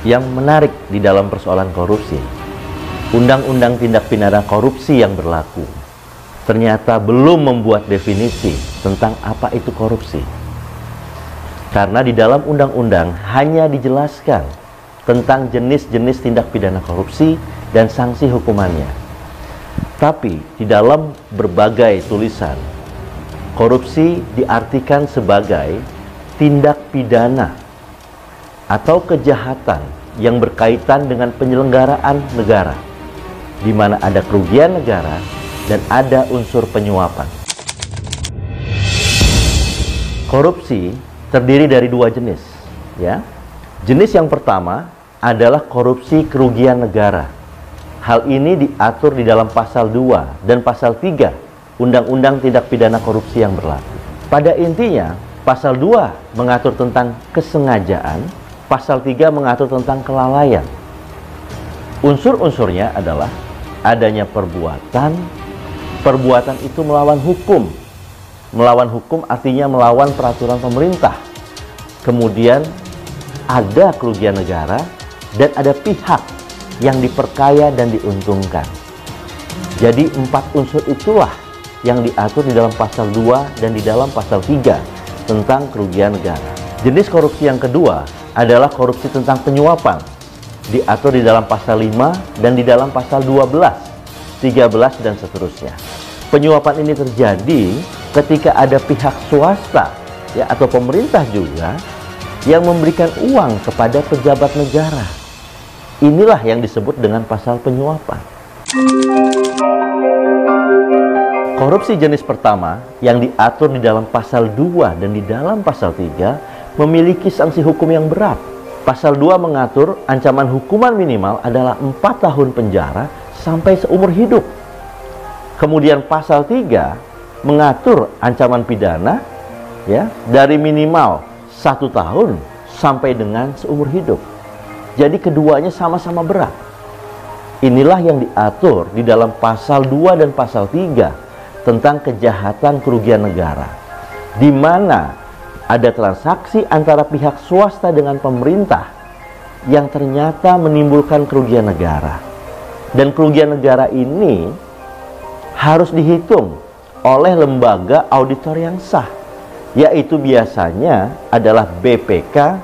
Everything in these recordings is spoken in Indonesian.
Yang menarik di dalam persoalan korupsi, Undang-Undang Tindak Pidana Korupsi yang berlaku ternyata belum membuat definisi tentang apa itu korupsi. Karena di dalam undang-undang hanya dijelaskan tentang jenis-jenis tindak pidana korupsi dan sanksi hukumannya. Tapi di dalam berbagai tulisan, korupsi diartikan sebagai tindak pidana atau kejahatan yang berkaitan dengan penyelenggaraan negara, di mana ada kerugian negara dan ada unsur penyuapan. Korupsi terdiri dari dua jenis, ya. Jenis yang pertama adalah korupsi kerugian negara. Hal ini diatur di dalam pasal 2 dan pasal 3 Undang-Undang Tindak Pidana Korupsi yang berlaku. Pada intinya, pasal 2 mengatur tentang kesengajaan, pasal 3 mengatur tentang kelalaian. Unsur-unsurnya adalah adanya perbuatan itu melawan hukum. Melawan hukum artinya melawan peraturan pemerintah. Kemudian ada kerugian negara dan ada pihak yang diperkaya dan diuntungkan. Jadi 4 unsur itulah yang diatur di dalam pasal 2 dan di dalam pasal 3 tentang kerugian negara. Jenis korupsi yang kedua adalah korupsi tentang penyuapan. Diatur di dalam pasal 5 dan di dalam pasal 12. 13 dan seterusnya. Penyuapan ini terjadi ketika ada pihak swasta ya atau pemerintah juga yang memberikan uang kepada pejabat negara. Inilah yang disebut dengan pasal penyuapan. Korupsi jenis pertama yang diatur di dalam pasal 2 dan di dalam pasal 3 memiliki sanksi hukum yang berat. Pasal 2 mengatur ancaman hukuman minimal adalah 4 tahun penjara sampai seumur hidup. Kemudian pasal 3 mengatur ancaman pidana ya dari minimal 1 tahun sampai dengan seumur hidup. Jadi keduanya sama-sama berat. Inilah yang diatur di dalam pasal 2 dan pasal 3 tentang kejahatan kerugian negara, di mana ada transaksi antara pihak swasta dengan pemerintah yang ternyata menimbulkan kerugian negara. Dan kerugian negara ini harus dihitung oleh lembaga auditor yang sah, yaitu biasanya adalah BPK,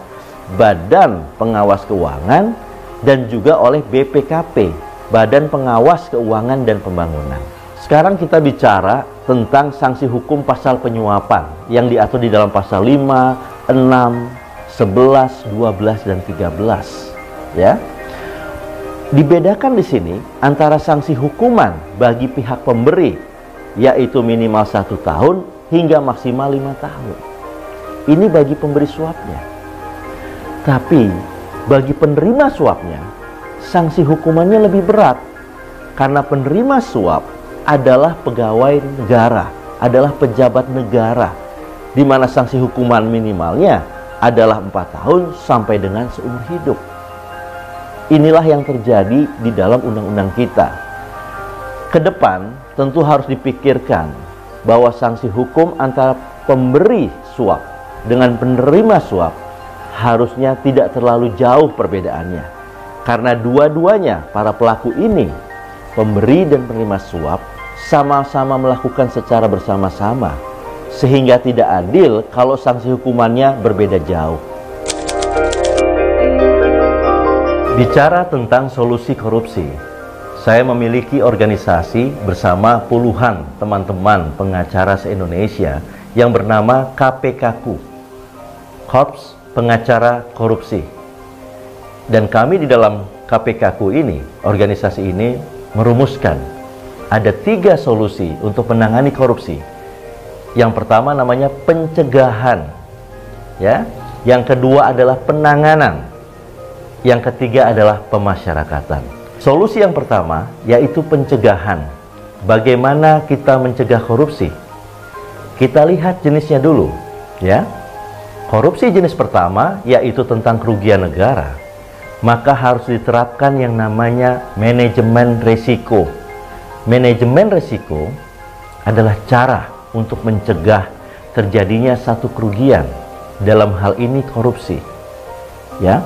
Badan Pengawas Keuangan, dan juga oleh BPKP, Badan Pengawas Keuangan dan Pembangunan. Sekarang kita bicara tentang sanksi hukum pasal penyuapan yang diatur di dalam pasal 5, 6, 11, 12, dan 13. Ya. Dibedakan di sini antara sanksi hukuman bagi pihak pemberi, yaitu minimal 1 tahun hingga maksimal 5 tahun. Ini bagi pemberi suapnya. Tapi bagi penerima suapnya, sanksi hukumannya lebih berat. Karena penerima suap adalah pegawai negara, adalah pejabat negara, di mana sanksi hukuman minimalnya adalah 4 tahun sampai dengan seumur hidup. Inilah yang terjadi di dalam undang-undang kita. Kedepan tentu harus dipikirkan bahwa sanksi hukum antara pemberi suap dengan penerima suap harusnya tidak terlalu jauh perbedaannya. Karena dua-duanya para pelaku ini, pemberi dan penerima suap, sama-sama melakukan secara bersama-sama. Sehingga tidak adil kalau sanksi hukumannya berbeda jauh. Bicara tentang solusi korupsi, saya memiliki organisasi bersama puluhan teman-teman pengacara se-Indonesia yang bernama KPKku, Korps Pengacara Korupsi. Dan kami di dalam KPKku ini, organisasi ini merumuskan ada 3 solusi untuk menangani korupsi. Yang pertama namanya pencegahan, ya. Yang kedua adalah penanganan. Yang ketiga adalah pemasyarakatan. Solusi yang pertama yaitu pencegahan. Bagaimana kita mencegah korupsi? Kita lihat jenisnya dulu, ya. Korupsi jenis pertama yaitu tentang kerugian negara. Maka harus diterapkan yang namanya manajemen risiko. Manajemen risiko adalah cara untuk mencegah terjadinya satu kerugian, dalam hal ini korupsi. Ya.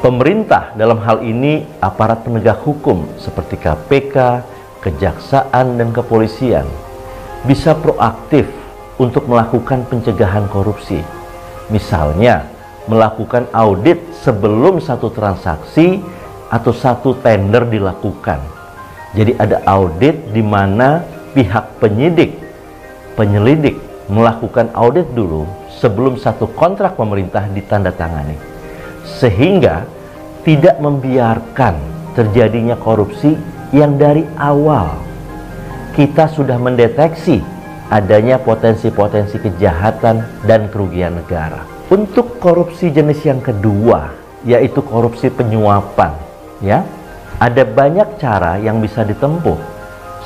Pemerintah dalam hal ini aparat penegak hukum seperti KPK, Kejaksaan, dan Kepolisian bisa proaktif untuk melakukan pencegahan korupsi. Misalnya, melakukan audit sebelum satu transaksi atau satu tender dilakukan. Jadi ada audit di mana pihak penyidik, penyelidik melakukan audit dulu sebelum satu kontrak pemerintah ditandatangani, sehingga tidak membiarkan terjadinya korupsi yang dari awal kita sudah mendeteksi adanya potensi-potensi kejahatan dan kerugian negara. Untuk korupsi jenis yang kedua, yaitu korupsi penyuapan, ya, ada banyak cara yang bisa ditempuh.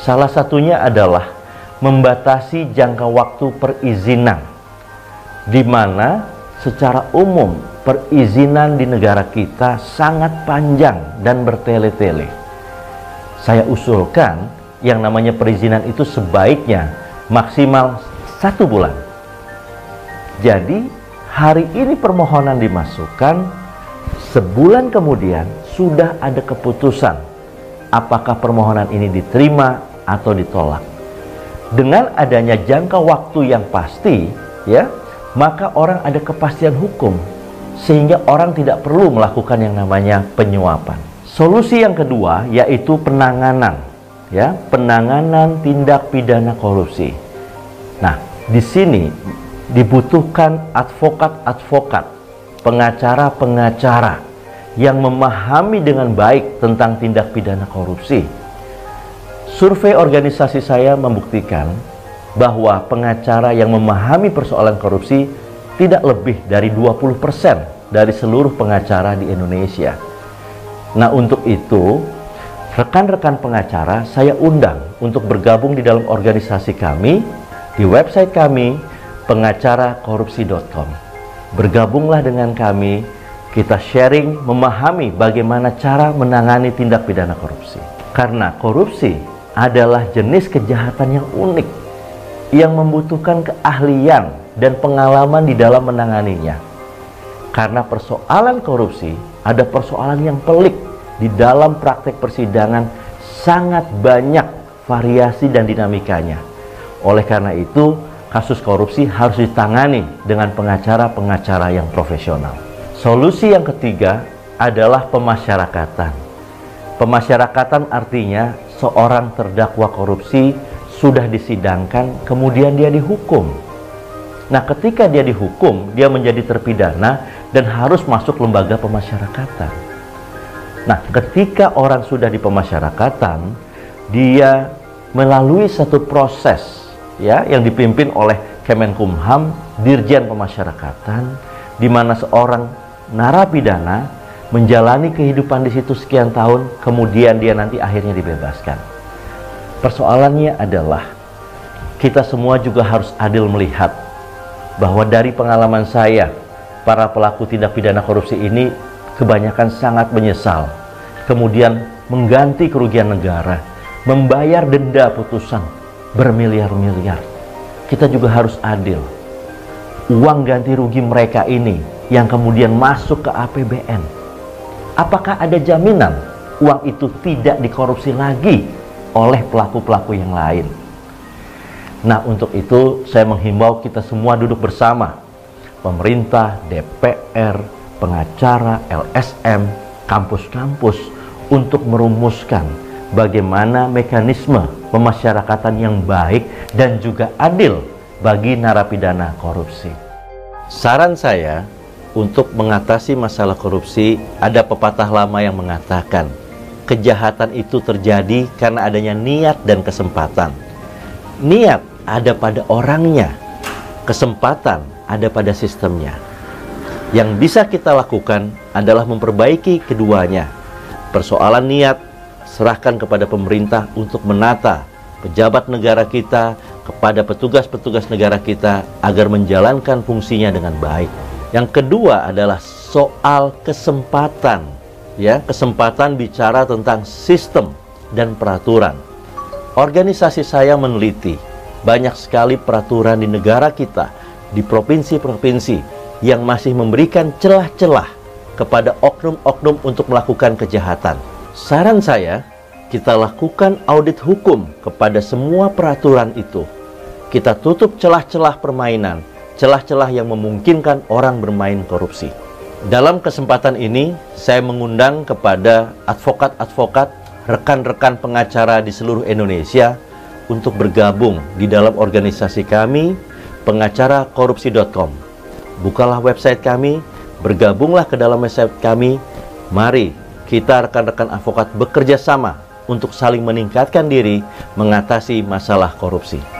Salah satunya adalah membatasi jangka waktu perizinan, di mana secara umum perizinan di negara kita sangat panjang dan bertele-tele. Saya usulkan yang namanya perizinan itu sebaiknya maksimal 1 bulan. Jadi hari ini permohonan dimasukkan, sebulan kemudian sudah ada keputusan apakah permohonan ini diterima atau ditolak. Dengan adanya jangka waktu yang pasti, ya, maka orang ada kepastian hukum, sehingga orang tidak perlu melakukan yang namanya penyuapan. Solusi yang kedua yaitu penanganan, ya, penanganan tindak pidana korupsi. Nah, di sini dibutuhkan advokat-advokat, pengacara-pengacara yang memahami dengan baik tentang tindak pidana korupsi. Survei organisasi saya membuktikan bahwa pengacara yang memahami persoalan korupsi tidak lebih dari 20% dari seluruh pengacara di Indonesia. Nah, untuk itu rekan-rekan pengacara saya undang untuk bergabung di dalam organisasi kami di website kami pengacarakorupsi.com. Bergabunglah dengan kami, kita sharing memahami bagaimana cara menangani tindak pidana korupsi. Karena korupsi adalah jenis kejahatan yang unik yang membutuhkan keahlian dan pengalaman di dalam menanganinya. Karena persoalan korupsi ada persoalan yang pelik di dalam praktek persidangan, sangat banyak variasi dan dinamikanya. Oleh karena itu, kasus korupsi harus ditangani dengan pengacara-pengacara yang profesional. Solusi yang ketiga adalah pemasyarakatan. Pemasyarakatan artinya seorang terdakwa korupsi sudah disidangkan, kemudian dia dihukum. Nah, ketika dia dihukum, dia menjadi terpidana dan harus masuk lembaga pemasyarakatan. Nah, ketika orang sudah di pemasyarakatan, dia melalui satu proses, ya, yang dipimpin oleh Kemenkumham, Dirjen Pemasyarakatan, di mana seorang narapidana menjalani kehidupan di situ sekian tahun, kemudian dia nanti akhirnya dibebaskan. Persoalannya adalah kita semua juga harus adil melihat bahwa dari pengalaman saya, para pelaku tindak pidana korupsi ini kebanyakan sangat menyesal, kemudian mengganti kerugian negara, membayar denda putusan bermiliar-miliar. Kita juga harus adil. Uang ganti rugi mereka ini yang kemudian masuk ke APBN, apakah ada jaminan uang itu tidak dikorupsi lagi oleh pelaku-pelaku yang lain? Nah, untuk itu saya menghimbau kita semua duduk bersama, pemerintah, DPR, pengacara, LSM, kampus-kampus, untuk merumuskan bagaimana mekanisme pemasyarakatan yang baik dan juga adil bagi narapidana korupsi. Saran saya untuk mengatasi masalah korupsi, ada pepatah lama yang mengatakan kejahatan itu terjadi karena adanya niat dan kesempatan. Niat ada pada orangnya, kesempatan ada pada sistemnya. Yang bisa kita lakukan adalah memperbaiki keduanya. Persoalan niat, serahkan kepada pemerintah untuk menata pejabat negara kita, kepada petugas-petugas negara kita agar menjalankan fungsinya dengan baik. Yang kedua adalah soal kesempatan, ya, kesempatan bicara tentang sistem dan peraturan. Organisasi saya meneliti banyak sekali peraturan di negara kita, di provinsi-provinsi yang masih memberikan celah-celah kepada oknum-oknum untuk melakukan kejahatan. Saran saya, kita lakukan audit hukum kepada semua peraturan itu. Kita tutup celah-celah permainan, celah-celah yang memungkinkan orang bermain korupsi. Dalam kesempatan ini, saya mengundang kepada advokat-advokat, rekan-rekan pengacara di seluruh Indonesia untuk bergabung di dalam organisasi kami, pengacarakorupsi.com. Bukalah website kami, bergabunglah ke dalam website kami. Mari kita rekan-rekan advokat bekerja sama untuk saling meningkatkan diri mengatasi masalah korupsi.